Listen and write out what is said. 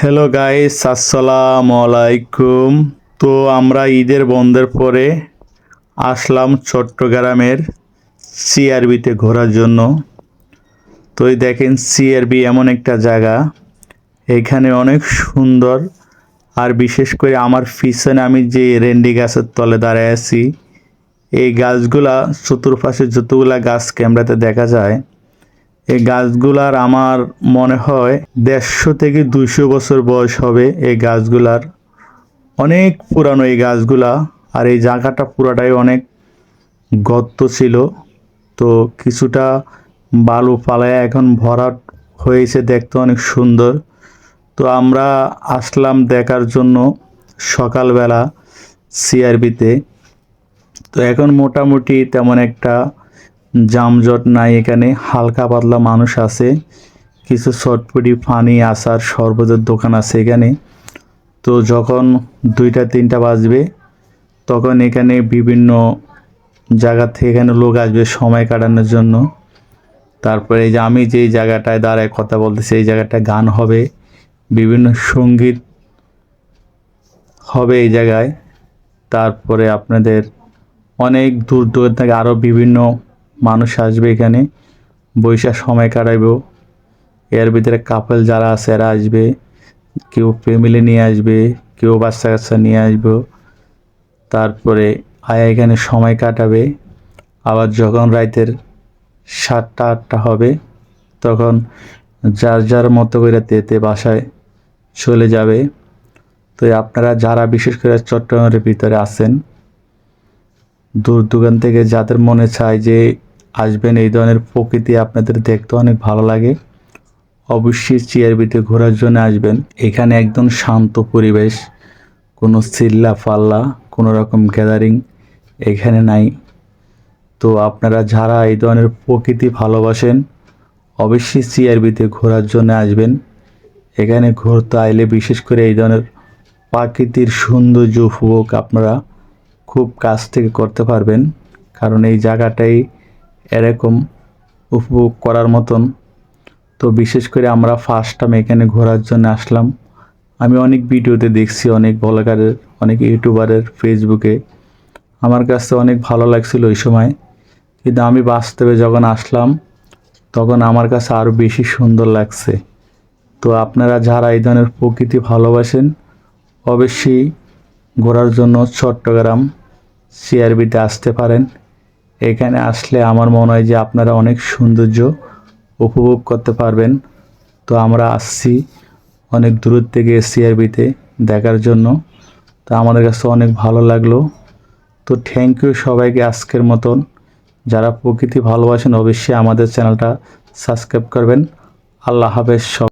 Hello guys, আসসালামু আলাইকুম। তো আমরা ঈদের বন্ধের পরে আসলাম চট্টগ্রামের সিআরবিতে ঘোরার জন্য। তো এই দেখেন, সিআরবি এমন একটা জায়গা, এখানে অনেক সুন্দর। আর বিশেষ করে আমার পিছনে আমি যে রেন্ডি গাছের তলে দাঁড়ায় আছি, এই গাছগুলা চতুর্পাশে যতগুলা গাছ ক্যামেরাতে দেখা যায়, এই গাছগুলার আমার মনে হয় 150 থেকে 200 বছর বয়স হবে এই গাছগুলার। অনেক পুরানো এই গাছগুলা। আর এই জায়গাটা পুরাটাই অনেক গর্ত ছিল, তো কিছুটা বালু ফালায় এখন ভরাট হয়েছে, দেখতে অনেক সুন্দর। তো আমরা আসলাম দেখার জন্য সকালবেলা সিআরবিতে। তো এখন মোটামুটি তেমন একটা যানজট নাই, এখানে হালকা পাতলা মানুষ আছে, কিছু চটপটি পানি আচার শরবতের দোকান আছে এখানে। তো যখন 2টা 3টা বাজবে, তখন এখানে বিভিন্ন জায়গা থেকে এখানে লোক আসবে সময় কাটানোর জন্য। তারপরে এই যে আমি যেই জায়গাটায় দাঁড়ায় কথা বলতেছি, এই জায়গাটায় গান হবে, বিভিন্ন সঙ্গীত হবে এই জায়গায়। তারপরে আপনাদের অনেক দূর দূর থেকে আরও বিভিন্ন মানুষ আসবে এখানে, বৈশা সময় কাটাইব। এর ভিতরে কাপল যারা আছে এরা আসবে, কেউ ফ্যামিলি নিয়ে আসবে, কেউ বাচ্চা কাচ্চা নিয়ে আসবে। তারপরে আয়া এখানে সময় কাটাবে। আবার যখন রাতের 7টা 8টা হবে, তখন যার যার মতো করে তেতে বাসায় চলে যাবে। তো আপনারা যারা বিশেষ করে চট্টগ্রামের ভিতরে আছেন, দূর দূরান থেকে যাদের মনে চায় যে আসবেন, এই ধরনের প্রকৃতি আপনাদের দেখতে অনেক ভালো লাগে, অবশ্যই সিআরবিতে ঘোরার জন্য আসবেন। এখানে একদম শান্ত পরিবেশ, কোনো চিল্লা ফাল্লা কোনো রকম গ্যাদারিং এখানে নাই। তো আপনারা যারা এই ধরনের প্রকৃতি ভালোবাসেন, অবশ্যই সিআরবিতে ঘোরার জন্য আসবেন। এখানে ঘুরতে আইলে বিশেষ করে এই ধরনের প্রাকৃতির সৌন্দর্য উপভোগ আপনারা খুব কাছ থেকে করতে পারবেন, কারণ এই জায়গাটাই এরকম উপভোগ করার মতন। তো বিশেষ করে আমরা ফার্স্ট টাইম এখানে ঘোরার জন্য আসলাম। আমি অনেক ভিডিওতে দেখছি, অনেক ব্লগারের, অনেক ইউটিউবারের ফেসবুকে, আমার কাছে অনেক ভালো লাগছিল ওই সময়। কিন্তু আমি বাস্তবে যখন আসলাম, তখন আমার কাছে আরও বেশি সুন্দর লাগছে। তো আপনারা যারা এই ধরনের প্রকৃতি ভালোবাসেন, অবশ্যই ঘোরার জন্য চট্টগ্রাম সিআরবিতে আসতে পারেন। এখানে আসলে আমার মনে হয় যে আপনারা অনেক সৌন্দর্য উপভোগ করতে পারবেন। তো আমরা আসছি অনেক দূর থেকে সিআরবিতে দেখার জন্য, তো আমাদের কাছে অনেক ভালো লাগলো। তো থ্যাংক ইউ সবাইকে আজকের মতন। যারা প্রকৃতি ভালোবাসেন, অবশ্যই আমাদের চ্যানেলটা সাবস্ক্রাইব করবেন। আল্লাহ হাফেজ সব।